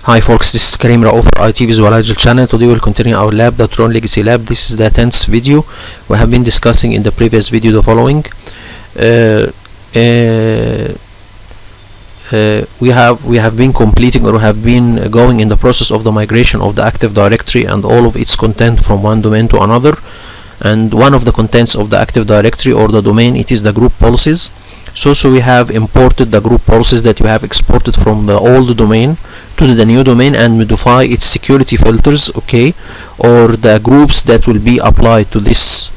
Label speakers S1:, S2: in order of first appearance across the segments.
S1: Hi folks, this is Karim Raouf for IT Visualizer channel. Today we'll continue our lab, the Tron Legacy Lab. This is the 10th video. We have been discussing in the previous video the following. We have been completing, or have been going in the process of the migration of the Active Directory and all of its content from one domain to another. And one of the contents of the Active Directory or the domain, it is the group policies. So we have imported the group policies that we have exported from the old domain to the new domain and modify its security filters, okay, or the groups that will be applied to this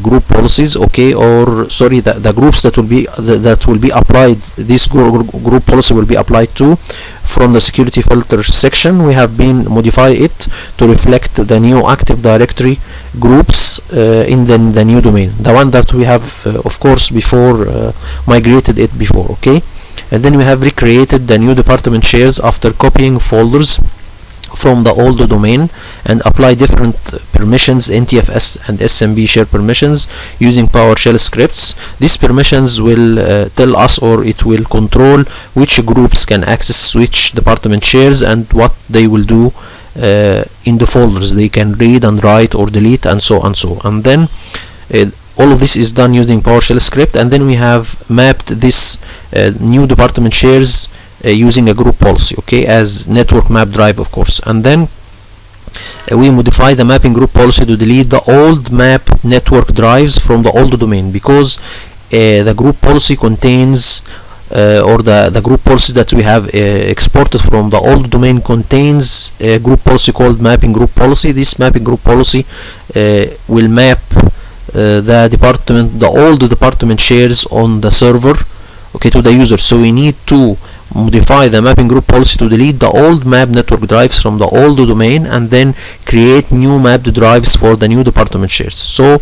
S1: group policies, okay, or sorry, the groups that will be applied, this group policy will be applied to from the security filter section. We have been modify it to reflect the new Active Directory groups in the new domain, the one that we have of course before migrated it before, okay. And then we have recreated the new department shares after copying folders from the old domain and apply different permissions, NTFS and SMB share permissions, using PowerShell scripts. These permissions will tell us, or it will control which groups can access which department shares and what they will do in the folders. They can read and write or delete and so on. And then all of this is done using PowerShell script, and then we have mapped this new department shares using a group policy, okay, as network map drive, of course. And then we modify the mapping group policy to delete the old map network drives from the old domain, because the group policy contains or the group policies that we have exported from the old domain contains a group policy called mapping group policy. This mapping group policy will map the old department shares on the server, okay, to the user. So we need to modify the mapping group policy to delete the old map network drives from the old domain and then create new mapped drives for the new department shares. So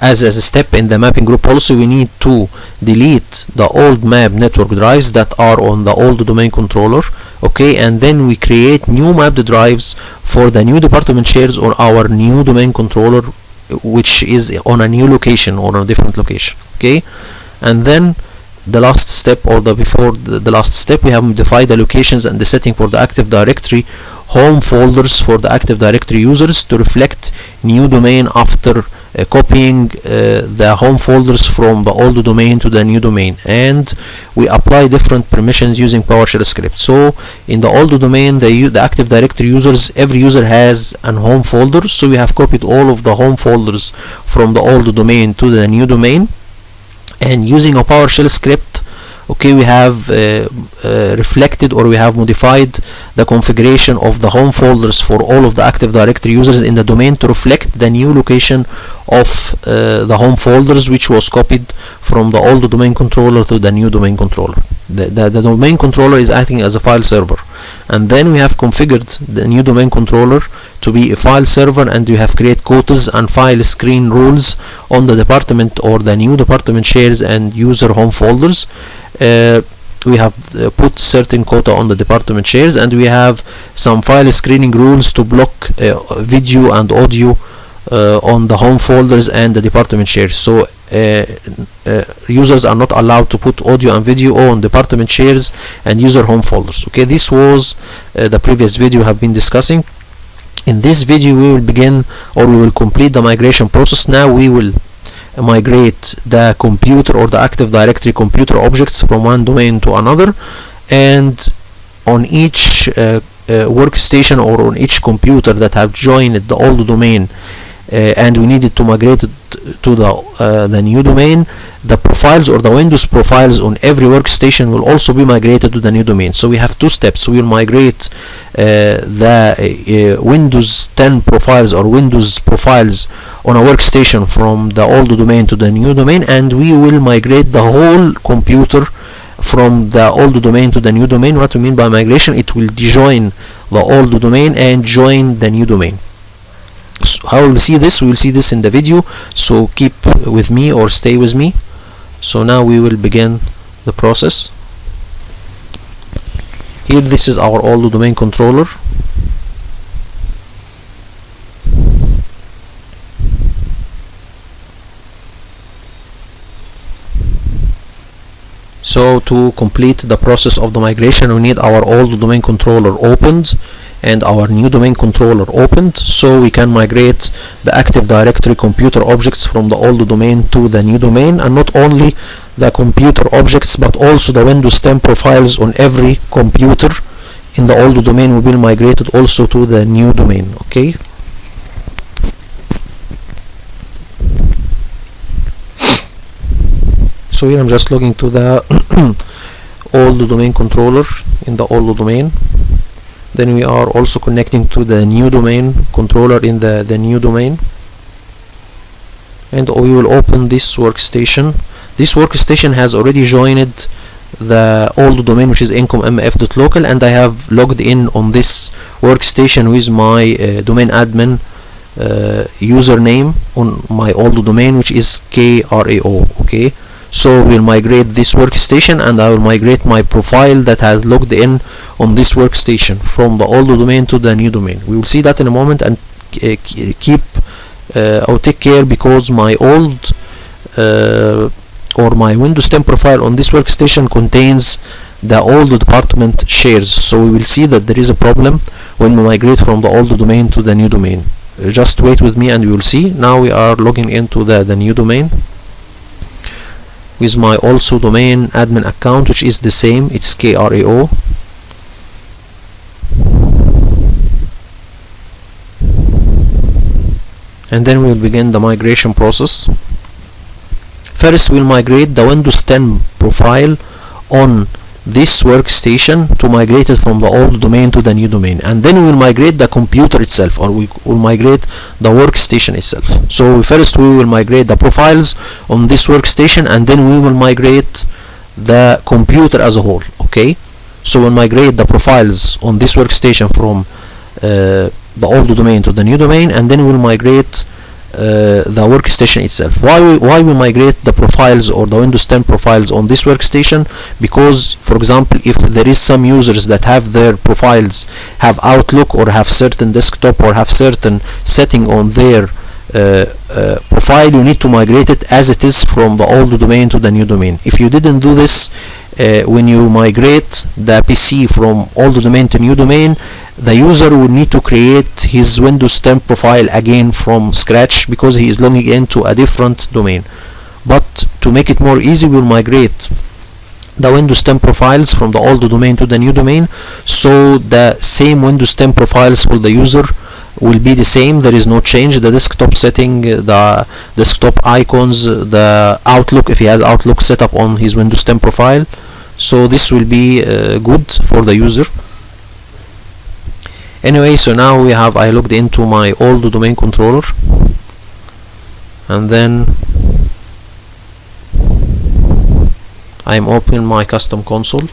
S1: as a step in the mapping group policy, we need to delete the old map network drives that are on the old domain controller, okay, and then we create new mapped drives for the new department shares on our new domain controller, which is on a new location or on a different location, okay. And then the last step, or before the last step, we have modified the locations and the setting for the Active Directory home folders for the Active Directory users to reflect new domain after copying the home folders from the old domain to the new domain. And we apply different permissions using PowerShell script. So in the old domain, the Active Directory users, every user has an home folder, so we have copied all of the home folders from the old domain to the new domain. And using a PowerShell script, okay, we have reflected, or we have modified the configuration of the home folders for all of the Active Directory users in the domain to reflect the new location of the home folders, which was copied from the old domain controller to the new domain controller. The domain controller is acting as a file server, and then we have configured the new domain controller to be a file server, and we have created quotas and file screen rules on the department or the new department shares and user home folders. We have put certain quota on the department shares, and we have some file screening rules to block video and audio on the home folders and the department shares. So users are not allowed to put audio and video on department shares and user home folders, okay. This was the previous video we have been discussing. In this video we will begin, or we will complete the migration process. Now we will migrate the computer or the Active Directory computer objects from one domain to another, and on each workstation or on each computer that have joined the old domain and we needed to migrate it to the new domain, the profiles or the Windows profiles on every workstation will also be migrated to the new domain. So we have two steps. We will migrate the Windows 10 profiles or Windows profiles on a workstation from the old domain to the new domain, and we will migrate the whole computer from the old domain to the new domain. What we mean by migration, it will dejoin the old domain and join the new domain. So how we will see this? We will see this in the video, so keep with me or stay with me. So now we will begin the process. Here, this is our old domain controller. So to complete the process of the migration, we need our old domain controller opened and our new domain controller opened, so we can migrate the Active Directory computer objects from the old domain to the new domain, and not only the computer objects but also the Windows 10 profiles on every computer in the old domain will be migrated also to the new domain. Okay. So here I'm just logging to the old domain controller in the old domain. Then we are also connecting to the new domain controller in the new domain, and we will open this workstation. This workstation has already joined the old domain, which is incom.mf.local, and I have logged in on this workstation with my domain admin username on my old domain, which is KRAO. Okay, so we'll migrate this workstation, and I will migrate my profile that has logged in on this workstation from the old domain to the new domain. We will see that in a moment, and I'll take care, because my old or my Windows 10 profile on this workstation contains the old department shares, so we will see that there is a problem when we migrate from the old domain to the new domain. Just wait with me and we will see. Now we are logging into the new domain with my also domain admin account, which is the same, it's KRAO. And then we will begin the migration process. First we'll migrate the Windows 10 profile on this workstation to migrate it from the old domain to the new domain, and then we will migrate the computer itself, or we will migrate the workstation itself. So first we will migrate the profiles on this workstation, and then we will migrate the computer as a whole. Okay, so we'll migrate the profiles on this workstation from the old domain to the new domain, and then we'll migrate the workstation itself. Why we migrate the profiles or the Windows 10 profiles on this workstation? Because, for example, if there is some users that have their profiles have Outlook or have certain desktop or have certain setting on their profile, you need to migrate it as it is from the old domain to the new domain. If you didn't do this when you migrate the PC from old domain to new domain, the user will need to create his Windows 10 profile again from scratch, because he is logging into a different domain. But to make it more easy, we'll migrate the Windows 10 profiles from the old domain to the new domain, so the same Windows 10 profiles for the user will be the same. There is no change. The desktop setting, the desktop icons, the Outlook, if he has Outlook set up on his Windows 10 profile, so this will be good for the user. Anyway, so now I logged into my old domain controller, and then I'm opening my custom console.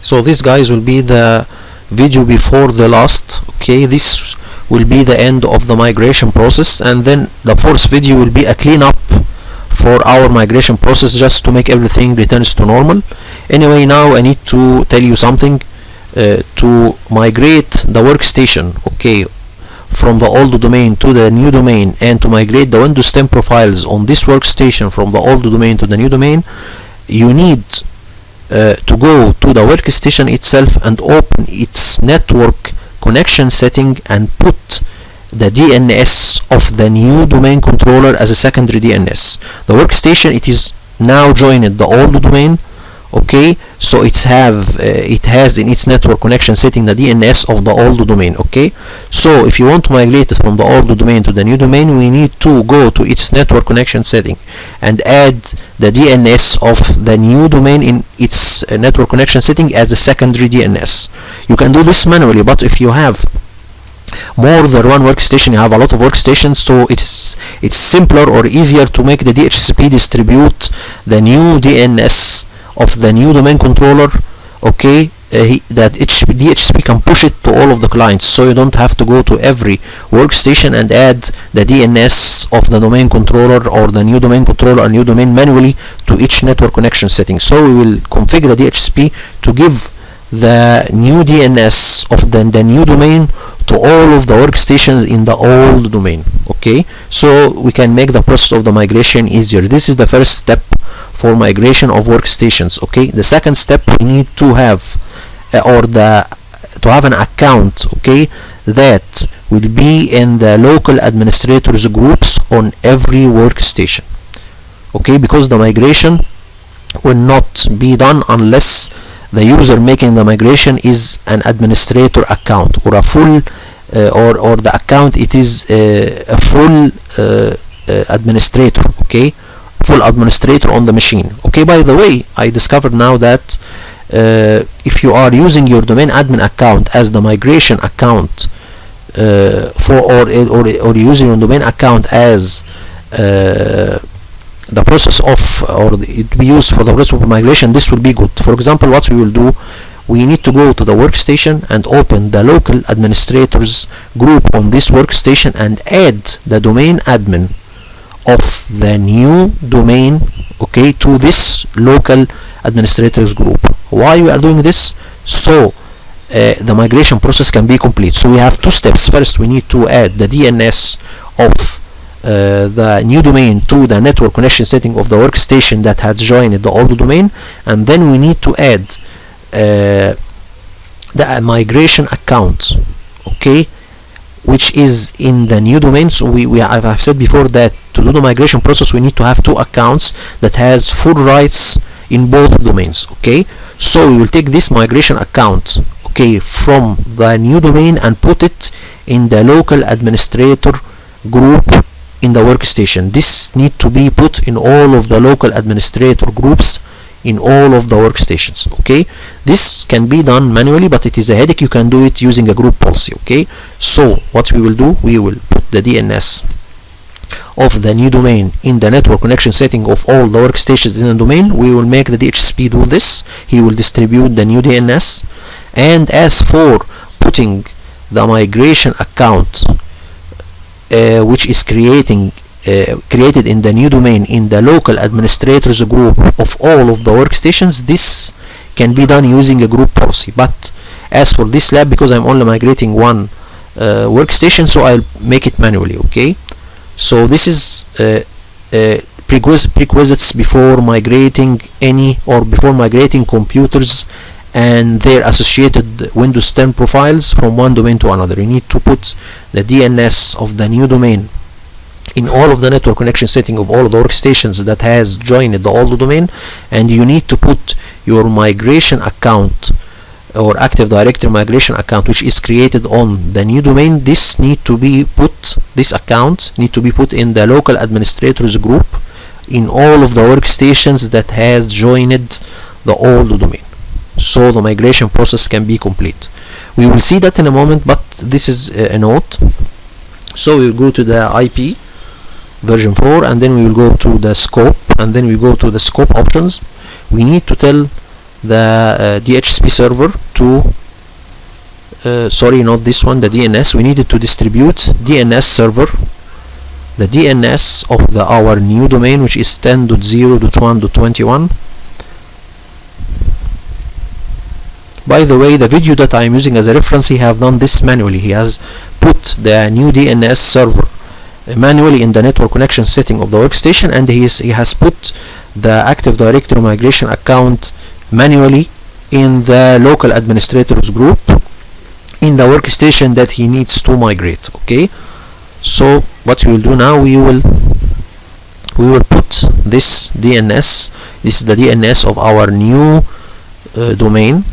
S1: So this, guys, will be the video before the last. Okay, this will be the end of the migration process, and then the fourth video will be a cleanup for our migration process, just to make everything returns to normal. Anyway, now I need to tell you something. To migrate the workstation, okay, from the old domain to the new domain, and to migrate the Windows 10 profiles on this workstation from the old domain to the new domain, you need to go to the workstation itself and open its network connection setting and put the DNS of the new domain controller as a secondary DNS. The workstation, it is now joined the old domain. Okay, so it has in its network connection setting the DNS of the old domain. Okay, so if you want to migrate it from the old domain to the new domain, we need to go to its network connection setting and add the DNS of the new domain in its network connection setting as a secondary DNS. You can do this manually, but if you have more than one workstation, you have a lot of workstations, so it's simpler or easier to make the DHCP distribute the new DNS of the new domain controller, okay, that DHCP can push it to all of the clients, so you don't have to go to every workstation and add the DNS of the domain controller or the new domain controller or new domain manually to each network connection setting. So we will configure the DHCP to give the new DNS of the new domain to all of the workstations in the old domain. Okay, so we can make the process of the migration easier. This is the first step for migration of workstations. Okay, the second step, we need to have to have an account, okay, that will be in the local administrators groups on every workstation. Okay, because the migration will not be done unless the user making the migration is an administrator account or a full or the account it is a full administrator. Okay, full administrator on the machine. Okay, by the way, I discovered now that if you are using your domain admin account as the migration account or using your domain account as the process of, or it be used for the process of migration, this will be good. For example, what we will do, we need to go to the workstation and open the local administrators group on this workstation and add the domain admin of the new domain, okay, to this local administrators group. Why we are doing this? So the migration process can be complete. So we have two steps. First, we need to add the DNS of the new domain to the network connection setting of the workstation that had joined the old domain, and then we need to add the migration account, okay, which is in the new domain. So I've said before that to do the migration process we need to have two accounts that has full rights in both domains. Okay, so we will take this migration account, okay, from the new domain and put it in the local administrator group in the workstation. This need to be put in all of the local administrator groups in all of the workstations. Okay, this can be done manually, but it is a headache. You can do it using a group policy. Okay, so what we will do, we will put the DNS of the new domain in the network connection setting of all the workstations in the domain. We will make the DHCP do this. He will distribute the new DNS, and as for putting the migration account which is created in the new domain in the local administrators group of all of the workstations, this can be done using a group policy. But as for this lab, because I'm only migrating one workstation, so I'll make it manually. Okay, so this is prerequisites before migrating before migrating computers and their associated Windows 10 profiles from one domain to another. You need to put the DNS of the new domain in all of the network connection setting of all of the workstations that has joined the old domain, and you need to put your migration account or Active Directory migration account which is created on the new domain. This account need to be put in the local administrators group in all of the workstations that has joined the old domain, so the migration process can be complete. We will see that in a moment, but this is a note. So we will go to the IP version 4, and then we will go to the scope, and then we go to the scope options. We need to tell the DHCP server to sorry, not this one, the DNS. We needed to distribute DNS server, the DNS of our new domain, which is 10.0.1.21. By the way, the video that I am using as a reference, he have done this manually. He has put the new DNS server manually in the network connection setting of the workstation, and he has put the Active Directory migration account manually in the local administrators group in the workstation that he needs to migrate. Okay, so what we will do now, we will put this DNS. This is the DNS of our new domain,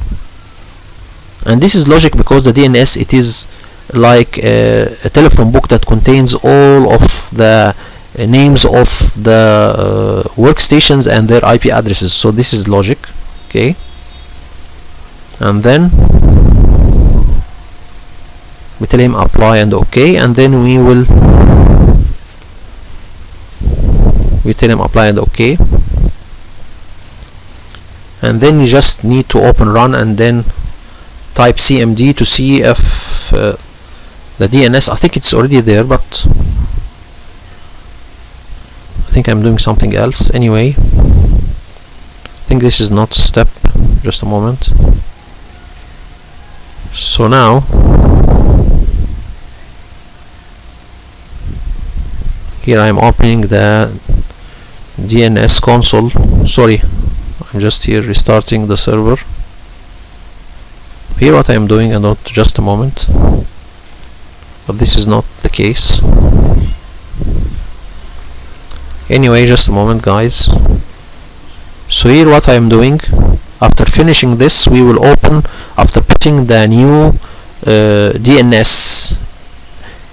S1: and this is logic because the DNS, it is like a telephone book that contains all of the names of the workstations and their IP addresses. So this is logic. Okay, and then we tell him apply and OK, and then we tell him apply and OK, and then you just need to open run and then type cmd to see if the DNS, I think it's already there, but I think I'm doing something else. Anyway, I think this is not step. Just a moment. So now here I am opening the DNS console. Sorry, I'm just here restarting the server. Here what I am doing, and not just a moment, but this is not the case. Anyway, just a moment, guys. So here what I am doing, after finishing this, we will open, after putting the new DNS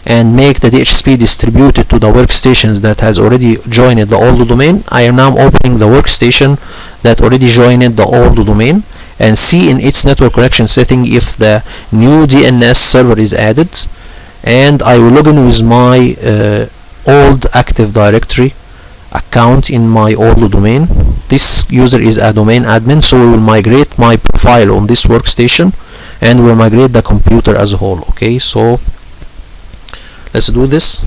S1: and make the DHCP distributed to the workstations that has already joined the old domain. I am now opening the workstation that already joined the old domain and see in its network connection setting if the new DNS server is added, and I will log in with my old Active Directory account in my old domain. This user is a domain admin, so we will migrate my profile on this workstation and we'll migrate the computer as a whole. Okay, so let's do this.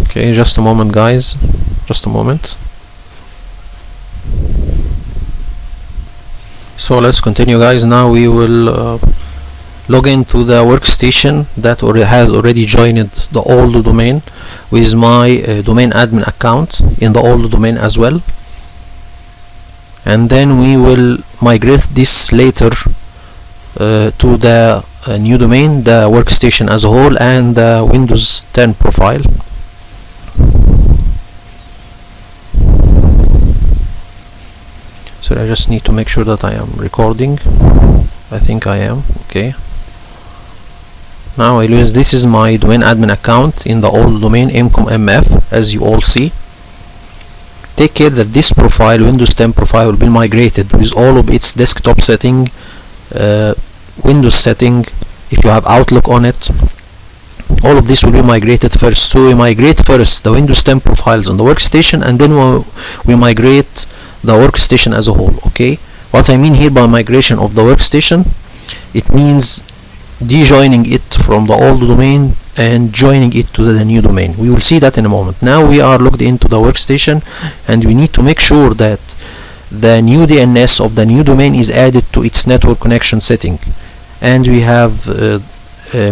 S1: Okay, just a moment, guys, just a moment. So let's continue, guys. Now we will log into the workstation that has already joined the old domain with my domain admin account in the old domain as well, and then we will migrate this later to the new domain, the workstation as a whole, and the Windows 10 profile. So I just need to make sure that I am recording. I think I am. Okay. Now this is my domain admin account in the old domain mcom.mf, as you all see. Take care that this profile, Windows 10 profile, will be migrated with all of its desktop setting, Windows setting, if you have Outlook on it. All of this will be migrated first. So we migrate first the Windows 10 profiles on the workstation, and then we migrate the workstation as a whole. Okay, what I mean here by migration of the workstation, it means de-joining it from the old domain and joining it to the new domain. We will see that in a moment. Now we are logged into the workstation, and we need to make sure that the new DNS of the new domain is added to its network connection setting, and we have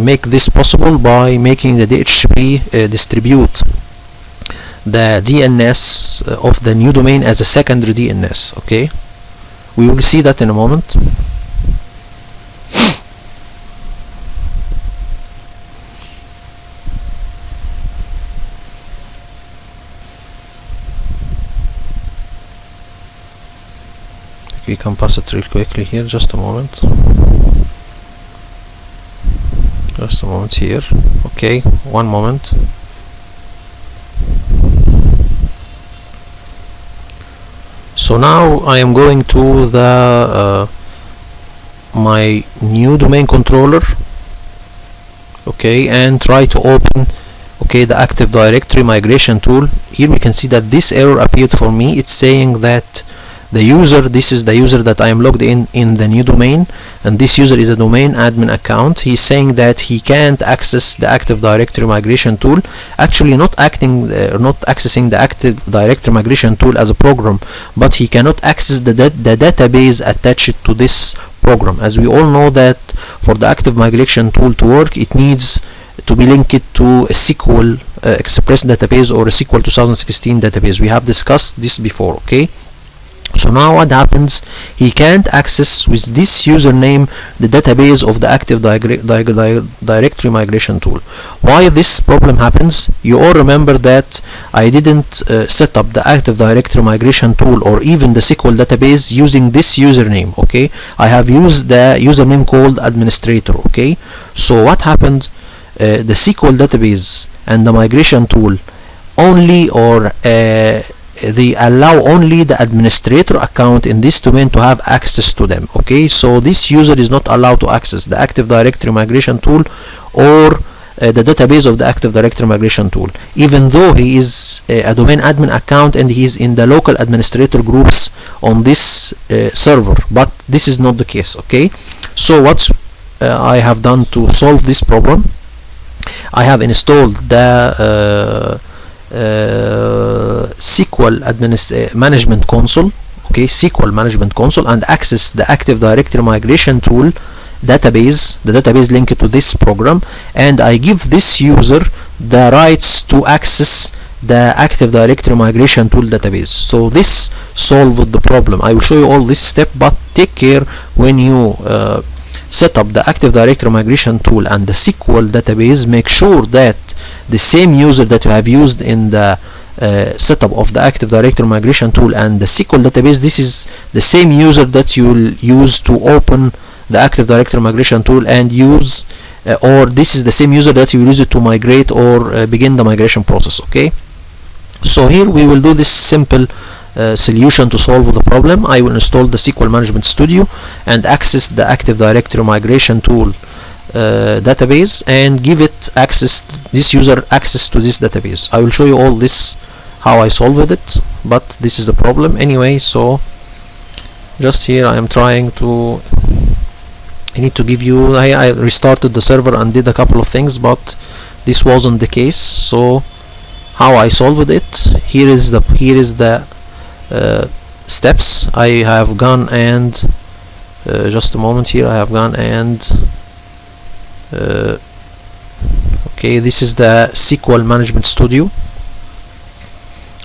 S1: make this possible by making the DHCP distribute the DNS of the new domain as a secondary DNS. Okay, we will see that in a moment. We can pass it real quickly here. Just a moment. Just a moment here. Okay, one moment. So now I am going to the my new domain controller. Okay, and try to open the Active Directory migration tool. Here we can see that this error appeared for me. It's saying that the user, this is the user that I am logged in the new domain, and this user is a domain admin account. He's saying that he can't access the Active Directory migration tool. Actually not accessing the Active Directory migration tool as a program, but he cannot access the database attached to this program. As we all know that for the Active Migration tool to work, it needs to be linked to a SQL Express database or a SQL 2016 database. We have discussed this before. Okay, so now what happens, he can't access with this username the database of the Active Directory migration tool. Why this problem happens? You all remember that I didn't set up the Active Directory migration tool or even the SQL database using this username. Okay, I have used the username called administrator. Okay, so what happened, the SQL database and the migration tool only, or they allow only the administrator account in this domain to have access to them. Okay, so this user is not allowed to access the Active Directory migration tool or the database of the Active Directory migration tool, even though he is a domain admin account and he is in the local administrator groups on this server, but this is not the case. Okay, so what I have done to solve this problem, I have installed the SQL management console, okay, SQL management console, and access the Active Directory migration tool database, the database linked to this program, and I give this user the rights to access the Active Directory migration tool database. So this solved the problem. I will show you all this step, but take care when you set up the Active Directory migration tool and the SQL database. Make sure that the same user that you have used in the setup of the Active Directory migration tool and the SQL database, this is the same user that you will use to open the Active Directory migration tool and use, or this is the same user that you will use it to migrate or begin the migration process. Okay, so here we will do this simple solution to solve the problem. I will install the SQL Management Studio and access the Active Directory migration tool database and give it access, this user access to this database. I will show you all this how I solved it, but this is the problem anyway. So just here I am trying to, I need to give you, I restarted the server and did a couple of things, but this wasn't the case. So how I solved it, here is the steps. I have gone and just a moment here, I have gone and okay, this is the SQL Management Studio.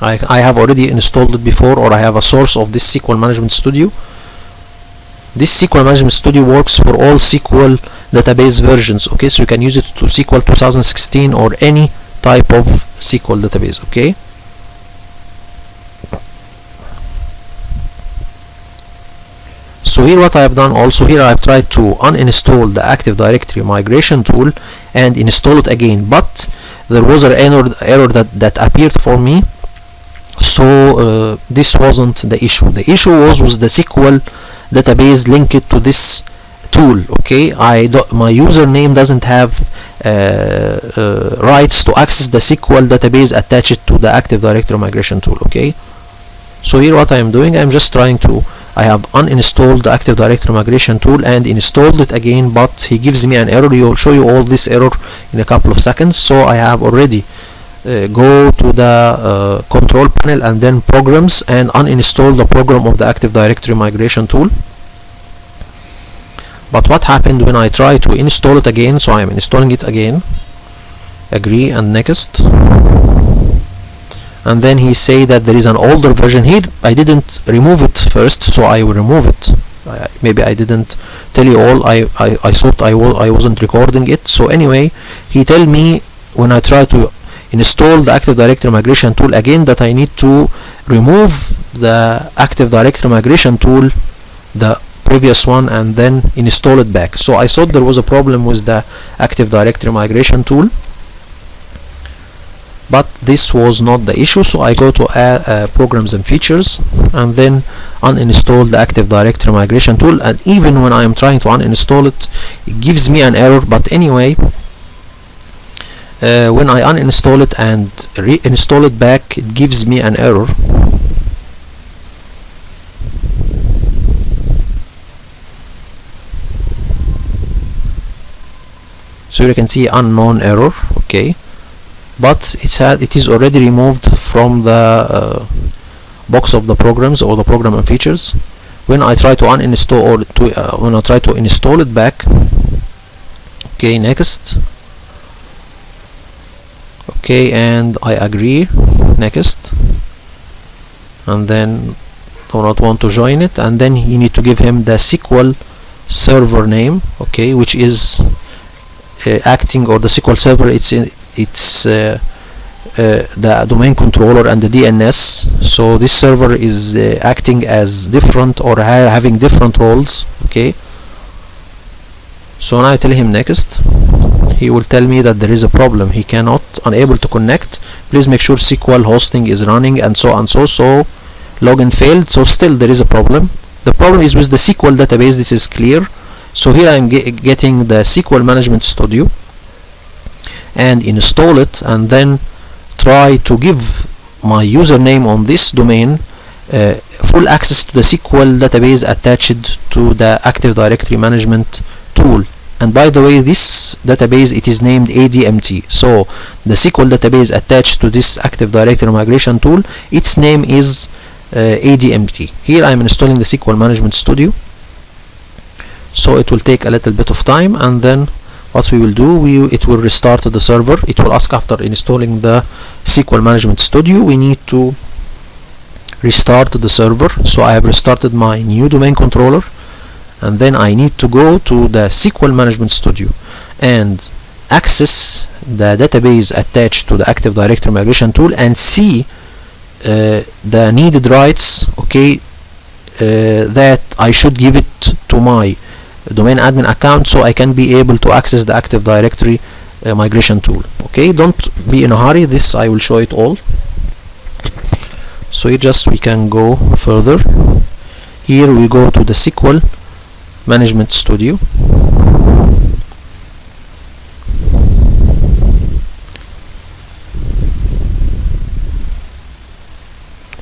S1: I have already installed it before, or I have a source of this SQL Management Studio. This SQL Management Studio works for all SQL database versions. Okay, so you can use it to SQL 2016 or any type of SQL database. Okay, so here what I have done also, here I have tried to uninstall the Active Directory migration tool and install it again, but there was an error that appeared for me. So this wasn't the issue. The issue was the SQL database linked to this tool. Okay, my username doesn't have rights to access the SQL database attached to the Active Directory migration tool. Okay, so here what I am doing, I am just trying to, I have uninstalled the Active Directory migration tool and installed it again, but he gives me an error. He will show you all this error in a couple of seconds. So I have already go to the control panel and then programs and uninstall the program of the Active Directory migration tool. But what happened when I try to install it again? So I am installing it again, agree and next, and then he say that there is an older version. Here I didn't remove it first, so I will remove it. Maybe I didn't tell you all. I thought I wasn't recording it. So anyway, he tell me when I try to install the Active Directory migration tool again that I need to remove the Active Directory migration tool, the previous one, and then install it back. So I thought there was a problem with the Active Directory migration tool, but this was not the issue. So I go to programs and features and then uninstall the Active Directory migration tool, and even when I am trying to uninstall it, it gives me an error. But anyway, when I uninstall it and reinstall it back, it gives me an error. So you can see unknown error. Okay, but it is already removed from the box of the programs or the program and features. When I try to uninstall or when I try to install it back, okay, next, okay, and I agree, next, and then do not want to join it, and then you need to give him the SQL server name, okay, which is acting, or the SQL server, it's the domain controller and the DNS. So this server is acting as different, or having different roles. Okay, so now I tell him next. He will tell me that there is a problem, he cannot, unable to connect, please make sure SQL hosting is running, and so on. So login failed. So still there is a problem. The problem is with the SQL database, this is clear. So here I am getting the SQL Management Studio, and install it, and then try to give my username on this domain full access to the SQL database attached to the Active Directory management tool. And by the way, this database, it is named ADMT. So the SQL database attached to this Active Directory migration tool, its name is ADMT. Here I'm installing the SQL Management Studio, so it will take a little bit of time, and then what we will do, it will restart the server. It will ask, after installing the SQL Management Studio, we need to restart the server. So I have restarted my new domain controller, and then I need to go to the SQL Management Studio and access the database attached to the Active Directory migration tool and see the needed rights, okay, that I should give it to my domain admin account, so I can be able to access the Active Directory migration tool. Okay, don't be in a hurry, this I will show it all. So here just we can go further. Here we go to the SQL Management Studio.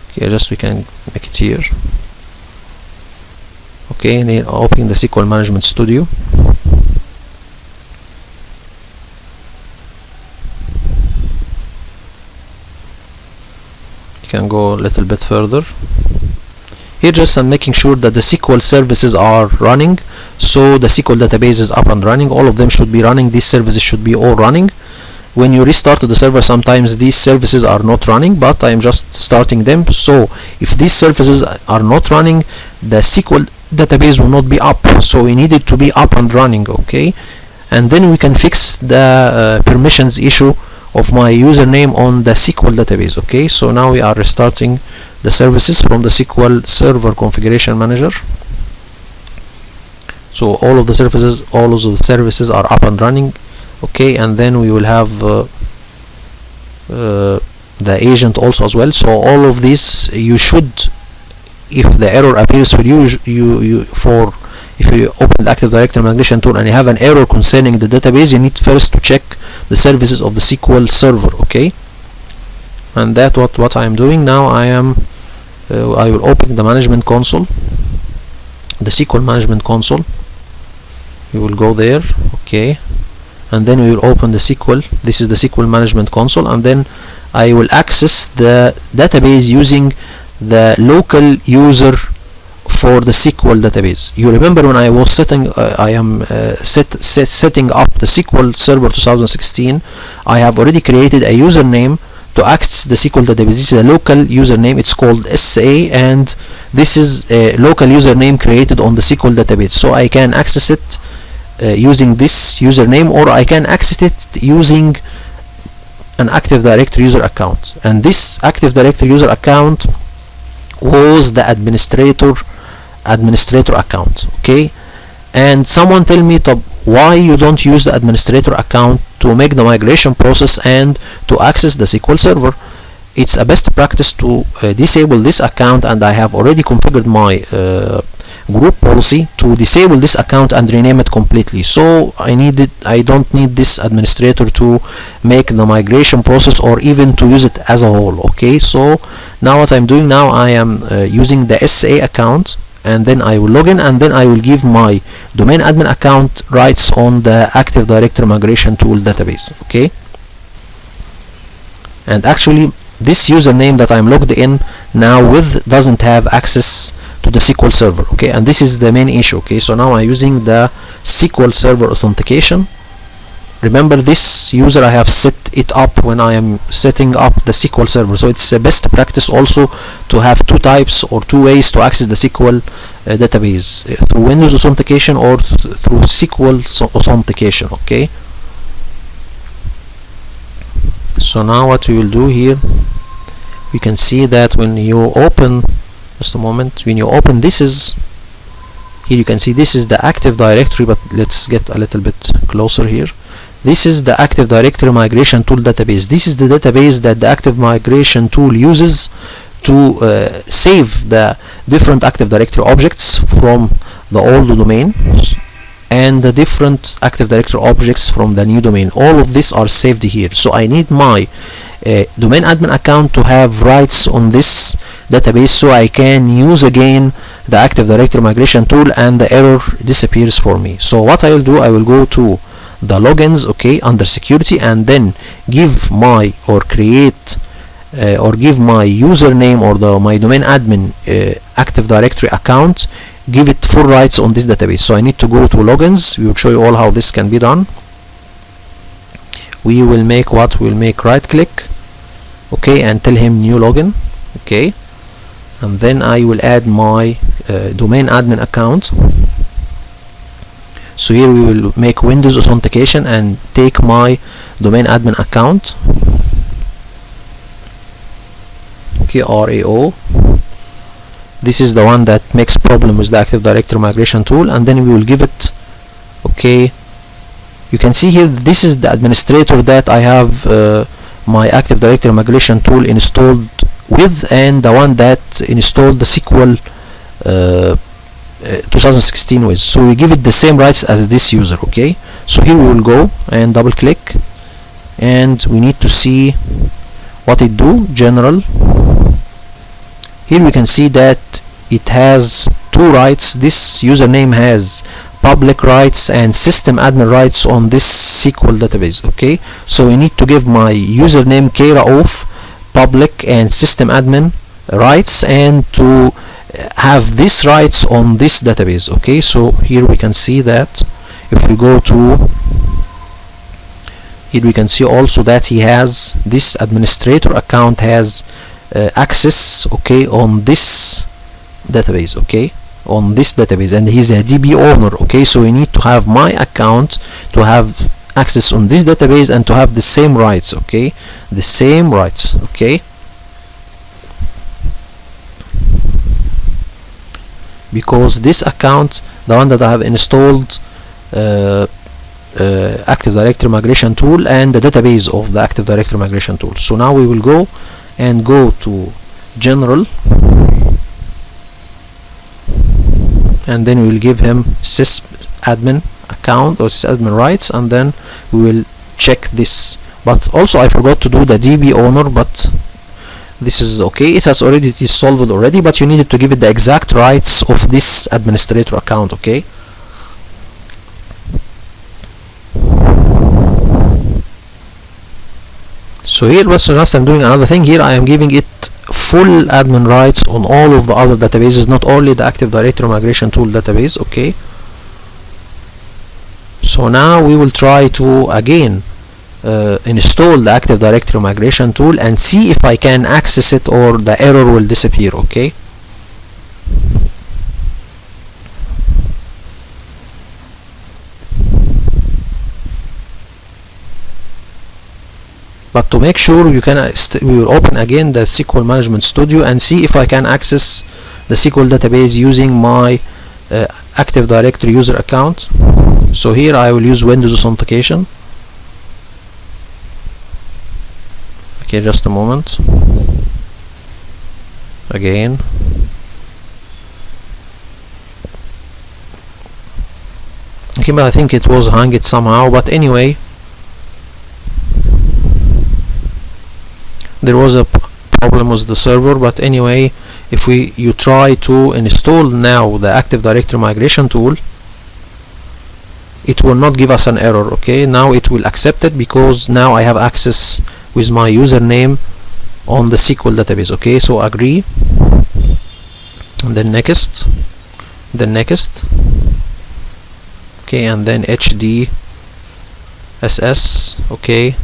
S1: Okay, just we can make it here. Okay, and here opening the SQL Management Studio. You can go a little bit further. Here just I'm making sure that the SQL services are running, so the SQL database is up and running. All of them should be running. These services should be all running. When you restart the server, sometimes these services are not running, but I am just starting them. So if these services are not running, the SQL database will not be up, so we need it to be up and running. Okay, and then we can fix the permissions issue of my username on the SQL database. Okay, so now we are restarting the services from the SQL Server Configuration Manager. So all of the services are up and running. Okay, and then we will have the agent also as well. So all of these, you should, if the error appears for you, if you open the Active Directory migration tool and you have an error concerning the database, you need first to check the services of the SQL server. Okay, and that what I am doing now. I will open the management console, the SQL management console. You will go there. Okay, and then we will open the SQL. This is the SQL management console, and then I will access the database using the local user for the SQL database. You remember when I was setting setting up the SQL Server 2016, I have already created a username to access the SQL database. This is a local username, it's called SA, and this is a local username created on the SQL database. So I can access it using this username, or I can access it using an Active Directory user account. And this Active Directory user account was the administrator account. Okay, and someone tell me, why you don't use the administrator account to make the migration process and to access the SQL server? It's a best practice to disable this account, and I have already configured my group policy to disable this account and rename it completely. So I don't need this administrator to make the migration process or even to use it as a whole. Okay, so now what I'm doing now, I am using the SA account, and then I will log in, and then I will give my domain admin account rights on the Active Directory migration tool database. Okay, and actually this username that I'm logged in now with doesn't have access to the SQL server. Okay, and this is the main issue. Okay, so now I'm using the SQL Server authentication. Remember, this user I have set it up when I am setting up the SQL server. So it's a best practice also to have two types or two ways to access the SQL database, through Windows authentication or through SQL authentication. Okay, so now what we will do here, we can see that when you open, just a moment, when you open, this is here, you can see this is the Active Directory, but let's get a little bit closer here. This is the Active Directory Migration Tool database. This is the database that the Active Migration Tool uses to save the different Active Directory objects from the old domain. and the different Active Directory objects from the new domain. All of these are saved here. So I need my domain admin account to have rights on this database so I can use again the Active Directory migration tool and the error disappears for me. So what I will do, I will go to the logins, okay, under security, and then give my or create or give my username or my domain admin Active Directory account, give it full rights on this database. So I need to go to logins. We will show you all how this can be done. We will make what? We'll make right click, okay, and tell him new login, okay, and then I will add my domain admin account. So here we will make Windows authentication and take my domain admin account, okay, RAO. This is the one that makes problem with the Active Directory migration tool, and then we will give it, okay, you can see here this is the administrator that I have my Active Directory migration tool installed with, and the one that installed the SQL 2016 with. So we give it the same rights as this user, okay. So here we will go and double click, and we need to see what it do. General, here we can see that it has two rights. This username has public rights and system admin rights on this SQL database, okay. So we need to give my username care of public and system admin rights and to have this rights on this database, okay. So here we can see that if we go to here, we can see also that he has this administrator account has access, okay, on this database, okay, on this database, and he's a DB owner, okay. So we need to have my account to have access on this database and to have the same rights, okay, the same rights, okay, because this account, the one that I have installed Active Directory migration tool and the database of the Active Directory migration tool. So now we will go to general, and then we will give him sysadmin account or sysadmin rights, and then we will check this. But also I forgot to do the DB owner, but this is okay, it has already solved already, but you needed to give it the exact rights of this administrator account, okay. So here what's just I'm doing another thing here, I am giving it full admin rights on all of the other databases, not only the Active Directory migration tool database, okay. So now we will try to again install the Active Directory migration tool and see if I can access it or the error will disappear, okay. But to make sure, you can we will open again the SQL Management Studio and see if I can access the SQL database using my Active Directory user account. So here I will use Windows authentication. Okay, just a moment. Again. Okay, but I think it was hung somehow, but anyway, there was a problem with the server, but anyway, if you try to install now the Active Directory migration tool, it will not give us an error, okay. Now it will accept it because now I have access with my username on the SQL database, okay. So agree, and then next, okay, and then HDSS, okay,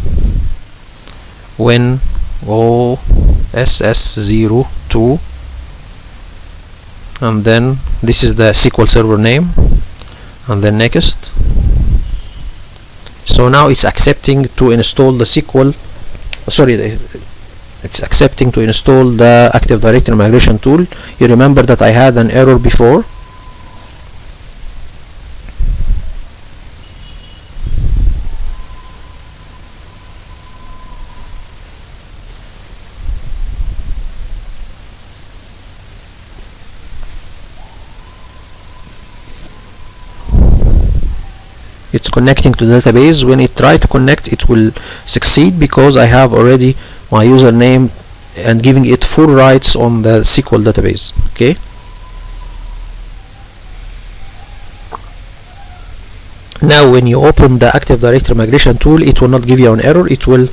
S1: when OSS02, and then this is the SQL server name, and then next. So now it's accepting to install the SQL, sorry, it's accepting to install the Active Directory migration tool. You remember that I had an error before. it's connecting to the database. When it try to connect, it will succeed because I have already my username and giving it full rights on the SQL database. Okay, now when you open the Active Directory migration tool, it will not give you an error, it will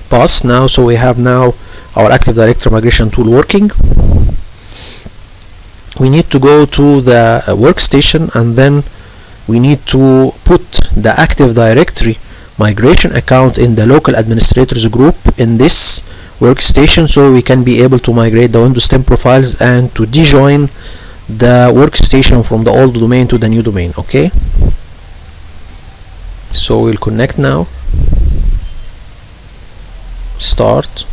S1: pass now. So we have now our Active Directory migration tool working. We need to go to the workstation, and then we need to put the Active Directory migration account in the local administrators group in this workstation, so we can be able to migrate the Windows 10 profiles and to dejoin the workstation from the old domain to the new domain. Okay, so we'll connect now, start.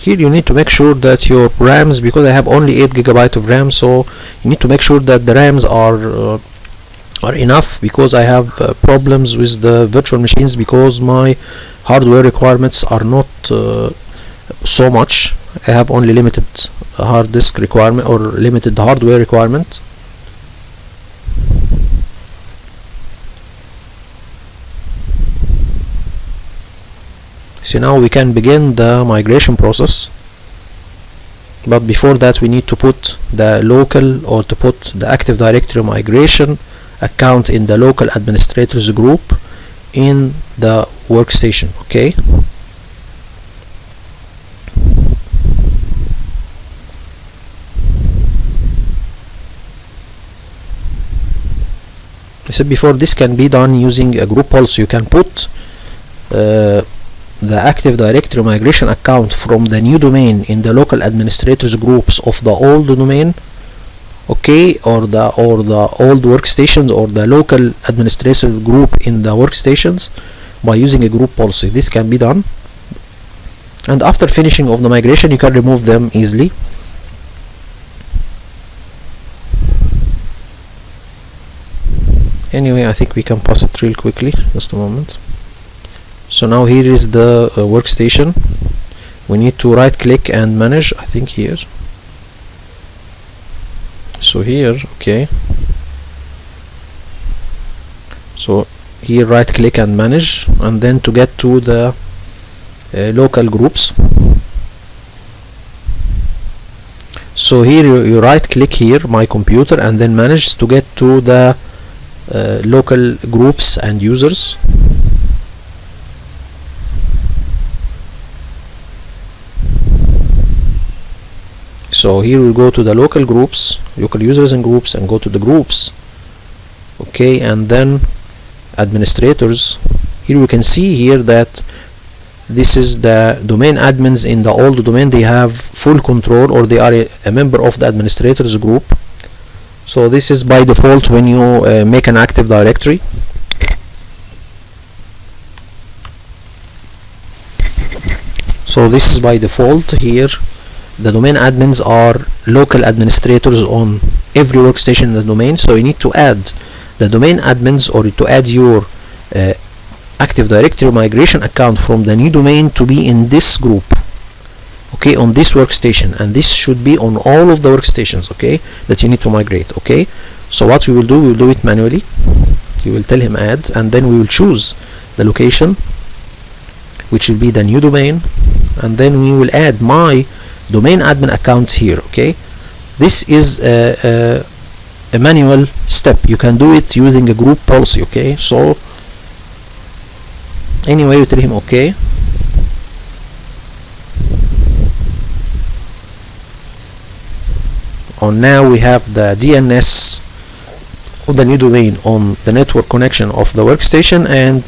S1: Here you need to make sure that your RAMs, because I have only 8 GB of RAM, so you need to make sure that the RAMs are enough, because I have problems with the virtual machines because my hardware requirements are not so much. I have only limited hard disk requirement or limited hardware requirement. So now we can begin the migration process, but before that we need to put the local, or to put the Active Directory migration account in the local administrators group in the workstation. Okay, I said before, this can be done using a group policy. You can put the Active Directory migration account from the new domain in the local administrators groups of the old domain, okay, or the old workstations, or the local administrator group in the workstations, by using a group policy. This can be done, and after finishing of the migration you can remove them easily. Anyway, I think we can pass it real quickly, just a moment. So now here is the workstation. We need to right click and manage, I think here. So here, okay, so here right click and manage, and then to get to the local groups. So here you right click here, my computer, and then manage to get to the local groups and users. So here we go to the local groups, local users and groups, and go to the groups. Okay, and then administrators. Here we can see here that this is the domain admins in the old domain. They have full control, or they are a member of the administrators group. So this is by default when you make an Active Directory. So this is by default here. The domain admins are local administrators on every workstation in the domain, so you need to add the domain admins, or to add your Active Directory migration account from the new domain to be in this group, okay, on this workstation, and this should be on all of the workstations, okay, that you need to migrate. Okay, so what we will do, we will do it manually. You will tell him add, and then we will choose the location, which will be the new domain, and then we will add my domain admin account here. Okay, this is a manual step. You can do it using a group policy. Okay, so anyway, you tell him okay. Now we have the DNS of the new domain on the network connection of the workstation, and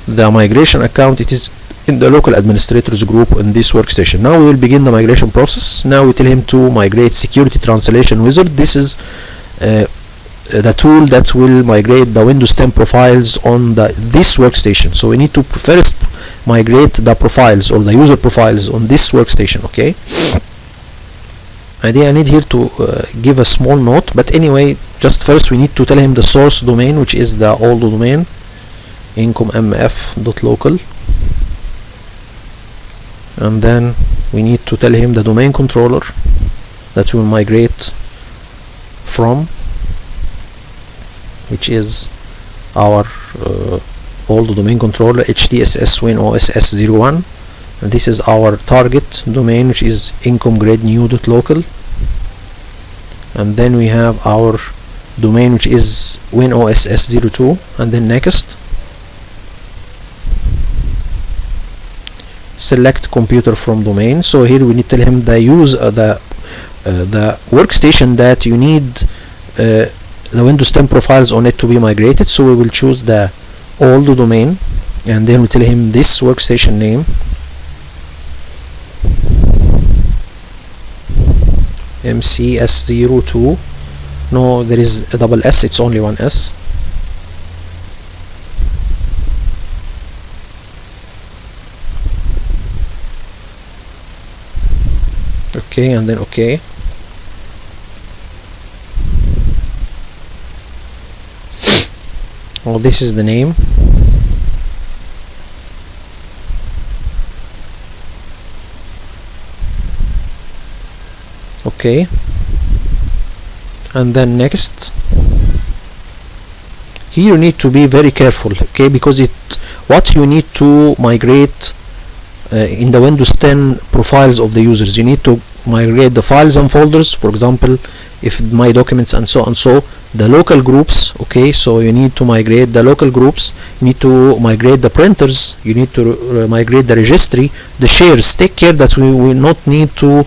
S1: the migration account, it is in the local administrators group in this workstation. Now we will begin the migration process. Now we tell him to migrate Security Translation Wizard. This is the tool that will migrate the Windows 10 profiles on this workstation. So we need to first migrate the profiles, or the user profiles, on this workstation. Okay, I need here to give a small note, but anyway, just first we need to tell him the source domain, which is the old domain incom.mf.local, and then we need to tell him the domain controller that we will migrate from, which is our old domain controller HDSS WinOSS01, and this is our target domain, which is incom.grade.new.local, and then we have our domain, which is WinOSS02, and then next select computer from domain. So here we need to tell him the workstation that you need the Windows 10 profiles on it to be migrated. So we will choose the old domain, and then we tell him this workstation name, MCS02. No, there is a double S, it's only one S. Okay, and then okay. Well, this is the name. Okay, and then next. Here you need to be very careful, okay, because what you need to migrate in the Windows 10 profiles of the users, you need to migrate the files and folders, for example, if my documents and so on. So the local groups, okay, so you need to migrate the local groups, you need to migrate the printers, you need to migrate the registry, the shares. Take care that we will not need to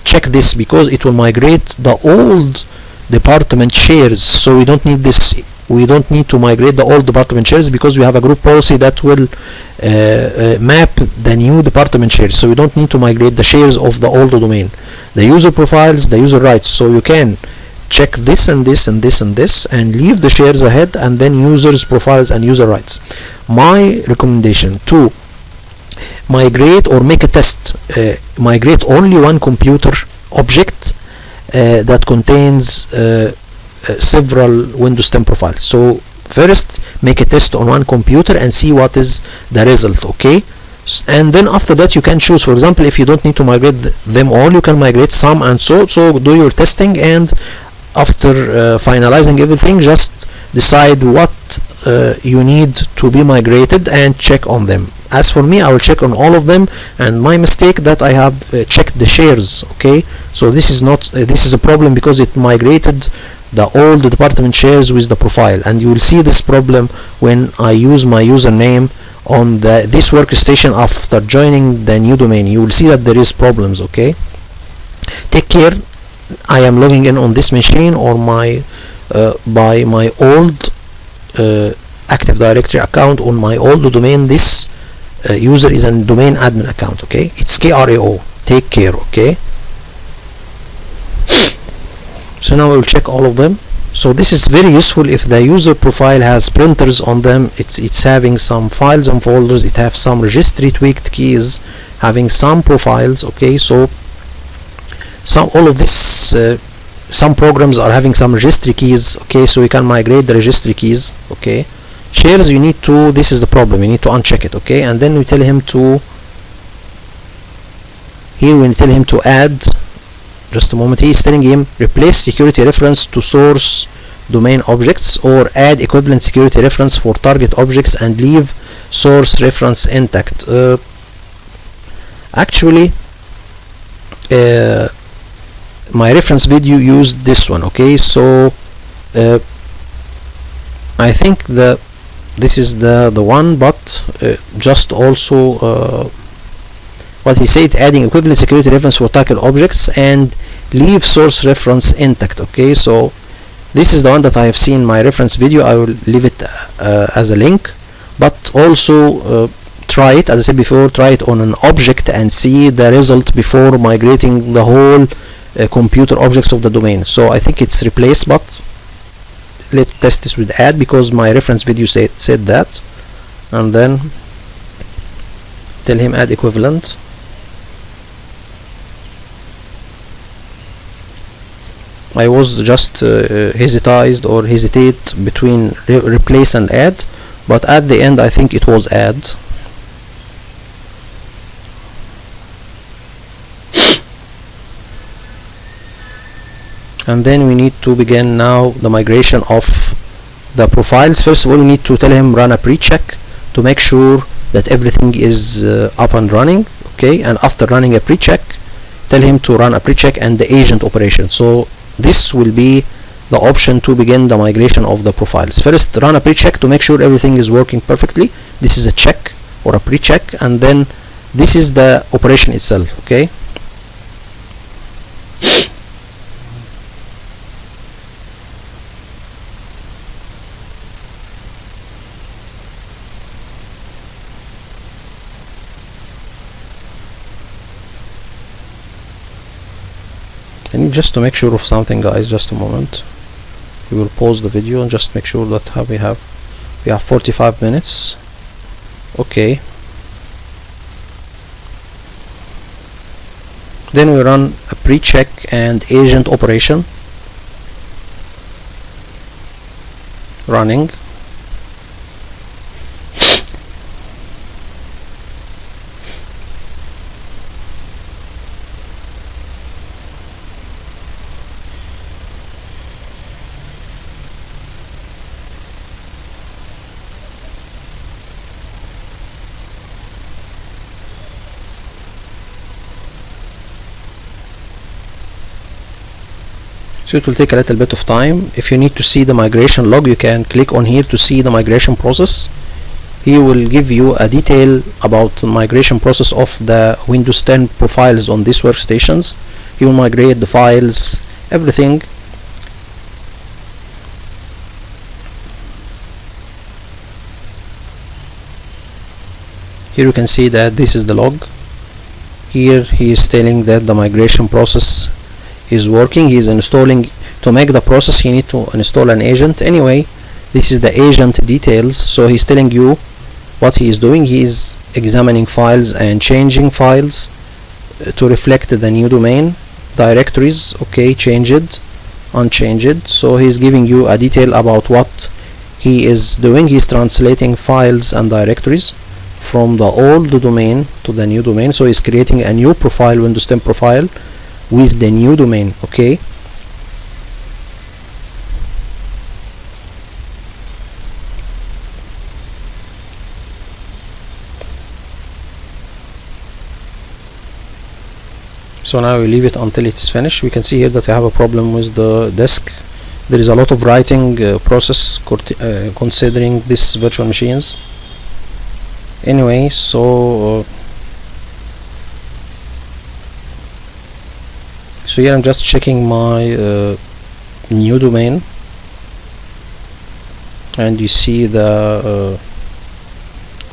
S1: check this, because it will migrate the old department shares. So we don't need this, we don't need to migrate the old department shares, because we have a group policy that will map the new department shares. So we don't need to migrate the shares of the old domain, the user profiles, the user rights. So you can check this and this and this and this and leave the shares ahead, and then users profiles and user rights. My recommendation to migrate or make a test, migrate only one computer object that contains several Windows 10 profiles. So first make a test on one computer and see what is the result, okay, and then after that you can choose. For example, if you don't need to migrate them all, you can migrate some, and so do your testing, and after finalizing everything, just decide what you need to be migrated and check on them. As for me, I will check on all of them, and my mistake that I have checked the shares, okay. So this is not this is a problem, because it migrated the old department shares with the profile, and you will see this problem when I use my username on this workstation after joining the new domain. You will see that there is problems, okay. Take care. I am logging in on this machine or my by my old Active Directory account on my old domain. This user is a domain admin account, okay. It's KRAO. Take care, okay. So now we'll check all of them. So this is very useful if the user profile has printers on them. It's having some files and folders, it has some registry tweaked keys, having some profiles, okay. So all of this, some programs are having some registry keys, okay, so we can migrate the registry keys, okay. Shares, you need to, this is the problem, you need to uncheck it, okay, and then we tell him to, here we tell him to add, just a moment, he is telling him replace security reference to source domain objects, or add equivalent security reference for target objects and leave source reference intact. Actually, my reference video used this one, okay. So I think this is the one, but just also what he said, adding equivalent security reference for target objects and leave source reference intact, okay. So this is the one that I have seen in my reference video. I will leave it as a link, but also try it, as I said before, try it on an object and see the result before migrating the whole computer objects of the domain. So I think it's replace, but let's test this with add, because my reference video said that, and then tell him add equivalent. I was just hesitate between replace and add, but at the end I think it was add. And then we need to begin now the migration of the profiles. First of all, we need to tell him run a pre-check to make sure that everything is up and running. Okay, and after running a pre-check, tell him to run a pre-check and the agent operation. So this will be the option to begin the migration of the profiles. First, run a pre-check to make sure everything is working perfectly. This is a check or a pre-check, and then this is the operation itself. Okay. And just to make sure of something, guys, just a moment, we will pause the video and just make sure that we have 45 minutes. Okay, then we run a pre-check and agent operation running. So it will take a little bit of time. If you need to see the migration log, you can click on here to see the migration process. He will give you a detail about the migration process of the Windows 10 profiles on these workstations. He will migrate the files, everything. Here you can see that this is the log. Here he is telling that the migration process is working. He is installing. To make the process, he need to install an agent. Anyway, this is the agent details. So he's telling you what he is doing. He is examining files and changing files to reflect the new domain directories. Okay, changed, unchanged. So he's giving you a detail about what he is doing. He's translating files and directories from the old domain to the new domain. So he's creating a new profile, Windows 10 profile, with the new domain. Okay, so now we leave it until it's finished. We can see here that I have a problem with the disk. There is a lot of writing process considering these virtual machines. Anyway, so here I'm just checking my new domain, and you see the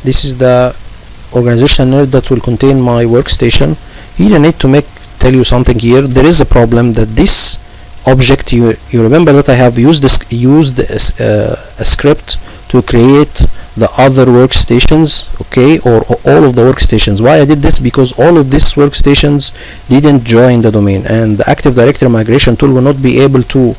S1: this is the organization node that will contain my workstation. Here I need to tell you something here. There is a problem that this object, you remember that I have used a script to create the other workstations, okay, or all of the workstations. Why I did this? Because all of these workstations didn't join the domain, and the Active Directory migration tool will not be able to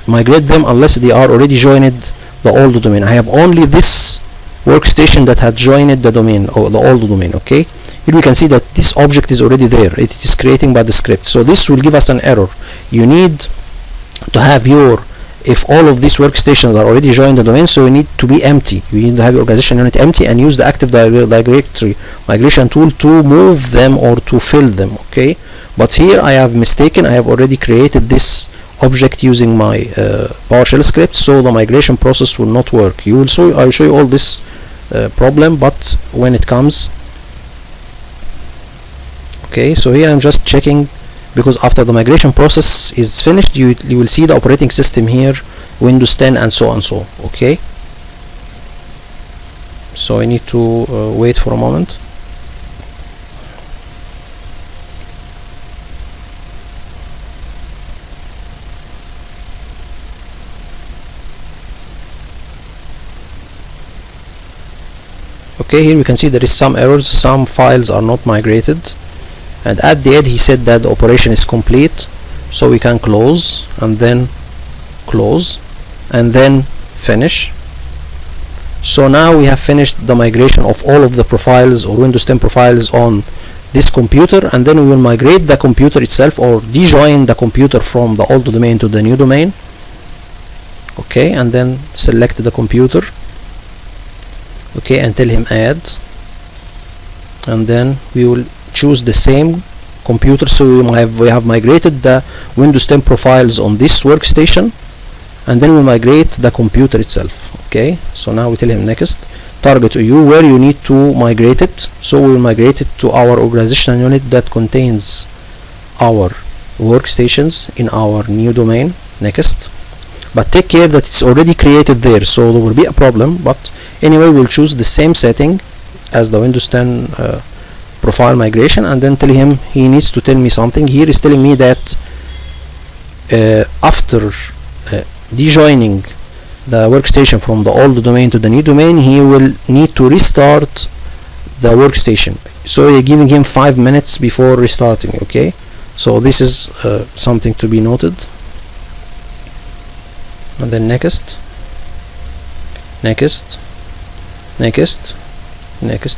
S1: migrate them unless they are already joined the old domain. I have only this workstation that had joined the domain, or the old domain. Okay, here we can see that this object is already there. It is creating by the script. So this will give us an error. You need to have if all of these workstations are already joined the domain, so you need to be empty. You need to have your organization unit empty and use the Active Directory migration tool to move them or to fill them. Okay, but here I have mistaken. I have already created this object using my PowerShell script, so the migration process will not work. I will show you all this problem, but when it comes. Okay, so here I'm just checking, because after the migration process is finished, you will see the operating system here, Windows 10 and so on. So okay, so I need to wait for a moment. Okay, here we can see there is some errors. Some files are not migrated, and at the end he said that the operation is complete. so we can close and then close and then finish. So now we have finished the migration of all of the profiles or Windows 10 profiles on this computer, and then we will migrate the computer itself or dejoin the computer from the old domain to the new domain. Okay, and then select the computer, okay, and tell him add, and then we will choose the same computer. So we have migrated the Windows 10 profiles on this workstation, and then we migrate the computer itself. Okay, so now we tell him next, target EU where you need to migrate it. So we will migrate it to our organizational unit that contains our workstations in our new domain. Next, but take care that it's already created there, so there will be a problem. But anyway, we'll choose the same setting as the Windows 10 profile migration, and then tell him he needs to tell me something. Here is telling me that after dejoining the workstation from the old domain to the new domain, he will need to restart the workstation. So you're giving him 5 minutes before restarting. Okay, so this is something to be noted. And then next,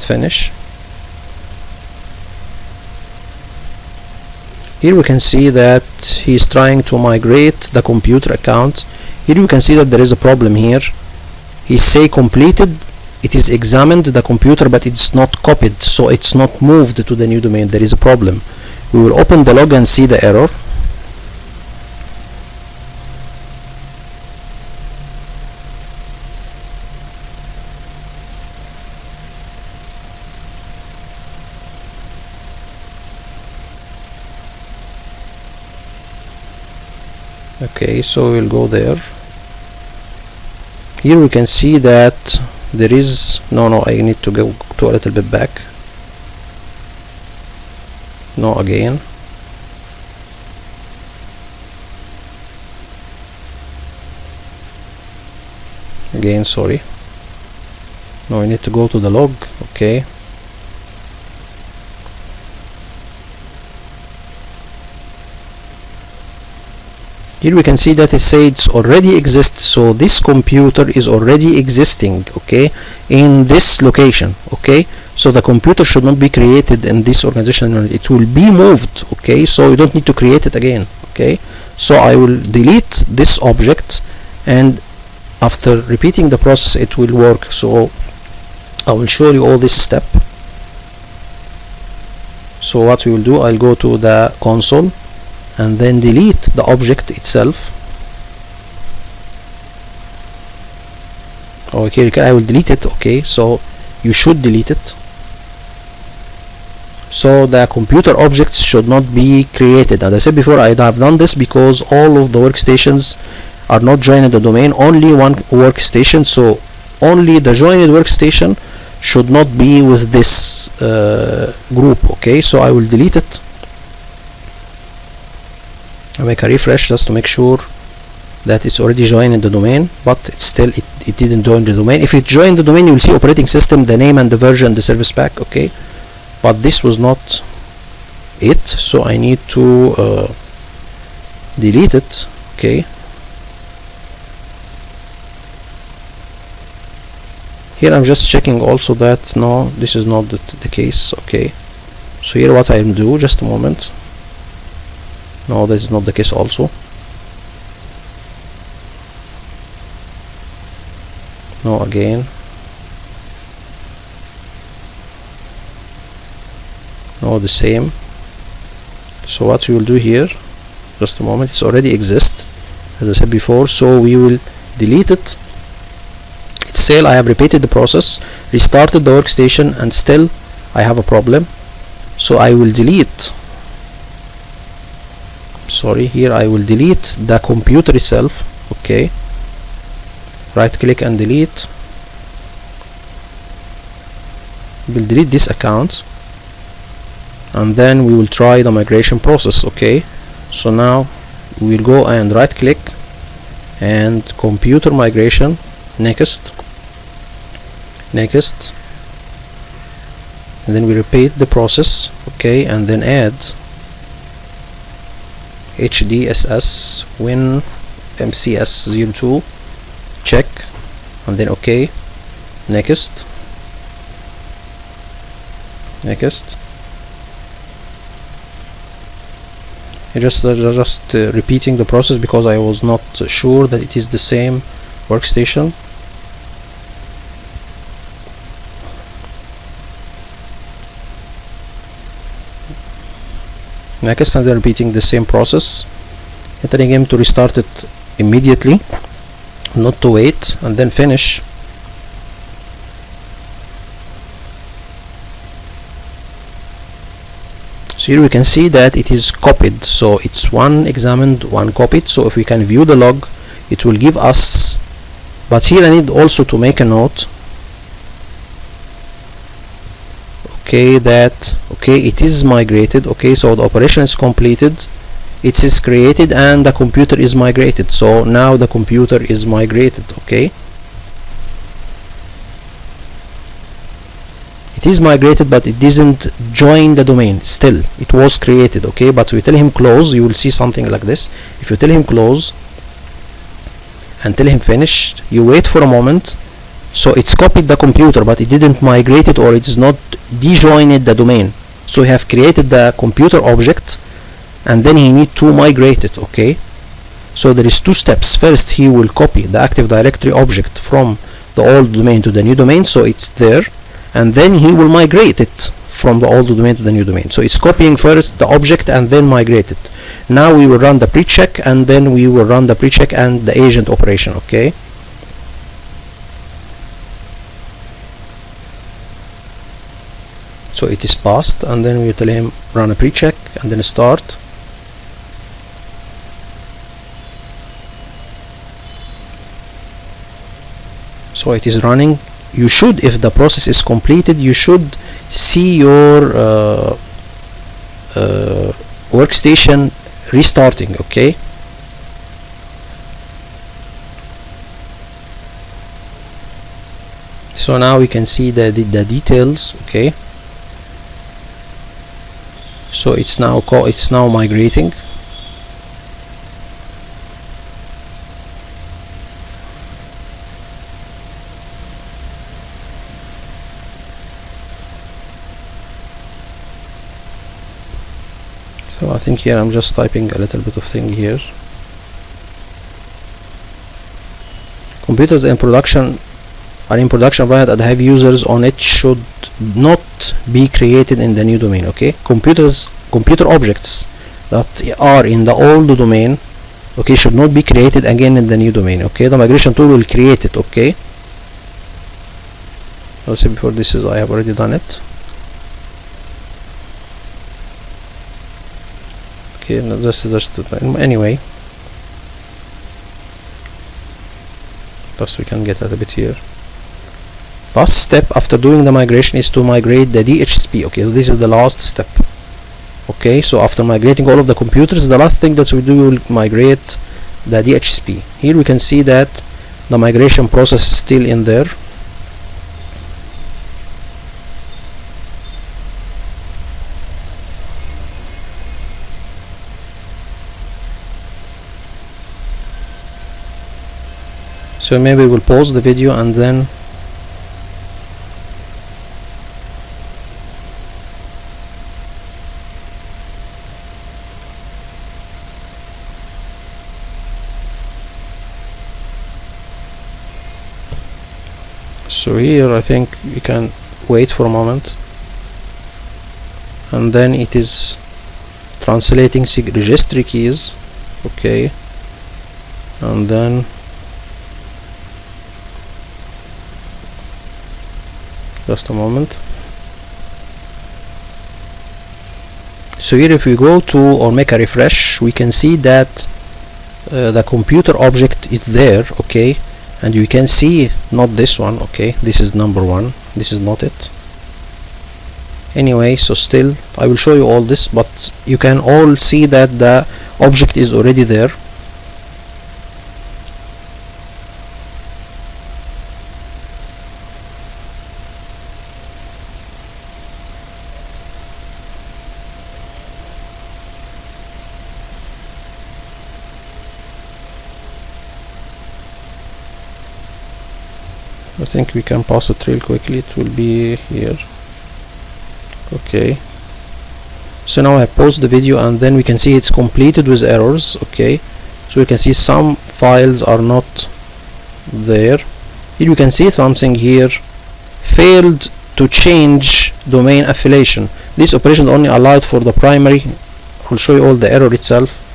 S1: finish. Here we can see that he is trying to migrate the computer account. Here you can see that there is a problem here. He say completed, it is examined the computer, but it's not copied, so it's not moved to the new domain. There is a problem. We will open the log and see the error. Okay, so we'll go there. Here we can see that there is no, I need to go to a little bit back. No, again. Sorry. No, I need to go to the log. Okay. Here we can see that it says already exists, so this computer is already existing, okay, in this location. Okay, so the computer should not be created in this organizational unit, it will be moved. Okay, so you don't need to create it again. Okay, so I will delete this object, and after repeating the process it will work. So I will show you all this step. So what we will do, I'll go to the console and then delete the object itself. Okay, I will delete it. Okay, so you should delete it. So the computer objects should not be created. As I said before, I have done this because all of the workstations are not joined the domain, only one workstation, so only the joined workstation should not be with this group. Okay, so I will delete it. I make a refresh just to make sure that it's already joined in the domain, but it's still it didn't join the domain. If it joined the domain, you will see operating system, the name and the version, the service pack. Okay, but this was not it, so I need to delete it. Okay, here I'm just checking also that no, this is not the case. Okay, so here what I will do, just a moment. No, that is not the case also. No, again. No, the same. So what we will do here, just a moment, it's already exists as I said before, so we will delete it. It's still, I have repeated the process, restarted the workstation, and still I have a problem, so I will delete. Sorry, here I will delete the computer itself. Okay, right click and delete. We'll delete this account, and then we will try the migration process. Okay, so now we will go and right click and computer migration, next, and then we repeat the process. Okay, and then add. HDSS win MCS02, check, and then OK, next. Just repeating the process because I was not sure that it is the same workstation. Next, and then repeating the same process and telling him to restart it immediately, not to wait, and then finish. So here we can see that it is copied, so it's one examined, one copied. So if we can view the log, it will give us, but here I need also to make a note, okay, that it is migrated, okay, so the operation is completed, it is created, and the computer is migrated. So now the computer is migrated, okay. It is migrated, but it doesn't join the domain. Still, it was created, okay. But we tell him close, you will see something like this. If you tell him close and tell him finished, you wait for a moment. So it's copied the computer, but it didn't migrate it, or it is not dejoined the domain. So we have created the computer object, and then he need to migrate it, okay. So there is two steps. First, he will copy the Active Directory object from the old domain to the new domain, so it's there. And then he will migrate it from the old domain to the new domain. So it's copying first the object and then migrate it. Now we will run the pre-check, and then we will run the pre-check and the agent operation, okay. So it is passed, and then we tell him run a pre-check and then start. So it is running. You should, if the process is completed, you should see your workstation restarting, okay. So now we can see the details, okay. So it's now migrating. So I think here I'm just typing a little bit of thing here. Computers in production are in production environment and have users on it should not be created in the new domain, okay. Computer objects that are in the old domain, okay, should not be created again in the new domain, okay. The migration tool will create it, okay. Let's see, before this is I have already done it. Okay, no, this is just anyway. Plus we can get a bit here. Last step after doing the migration is to migrate the DHCP. Okay, so this is the last step. Okay, so after migrating all of the computers, the last thing that we do, we will migrate the DHCP. Here we can see that the migration process is still in there. So maybe we'll pause the video and then so here I think we can wait for a moment, and then it is translating registry keys, okay, and then just a moment. So here if we go to or make a refresh, we can see that the computer object is there, okay, and you can see not this one, okay, this is number one, this is not it. Anyway, so still I will show you all this, but you can all see that the object is already there. I think we can pass it real quickly. It will be here. Okay, so now I pause the video and then we can see it's completed with errors. Okay, so we can see some files are not there. Here you can see something here, failed to change domain affiliation. This operation only allowed for the primary. I'll show you all the error itself.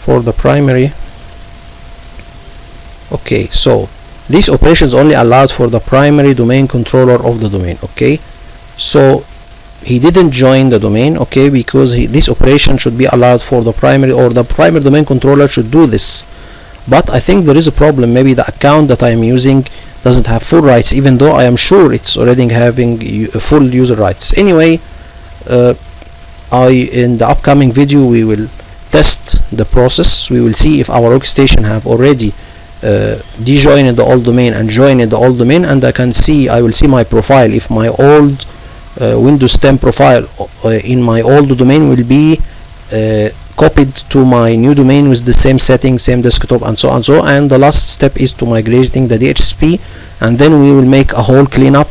S1: For the primary, okay, so this operation is only allowed for the primary domain controller of the domain. Okay, so he didn't join the domain, okay, because this operation should be allowed for the primary, or the primary domain controller should do this. But I think there is a problem. Maybe the account that I am using doesn't have full rights, even though I am sure it's already having full user rights. Anyway, in the upcoming video we will test the process. We will see if our workstation have already dejoined the old domain and joined the old domain, and I will see my profile if my old Windows 10 profile in my old domain will be copied to my new domain with the same settings, same desktop, and so on. And the last step is to migrating the DHCP, and then we will make a whole cleanup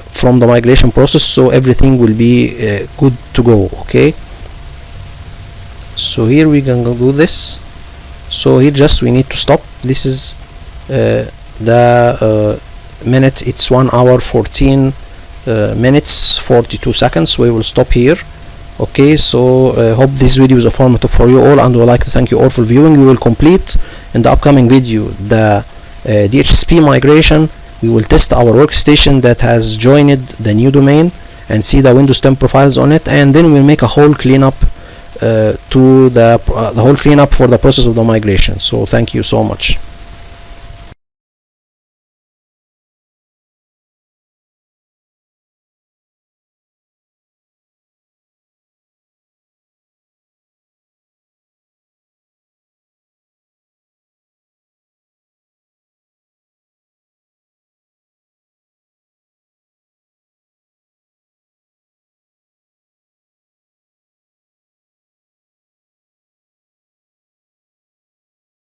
S1: from the migration process, so everything will be good to go. Okay, so here we can go do this. So here just we need to stop. This is the minute. It's 1 hour 14 minutes 42 seconds. We will stop here. Okay, so hope this video is informative for you all, and would like to thank you all for viewing. We will complete in the upcoming video the DHCP migration. We will test our workstation that has joined the new domain and see the Windows 10 profiles on it, and then we'll make a whole cleanup to the whole cleanup for the process of the migration. So thank you so much.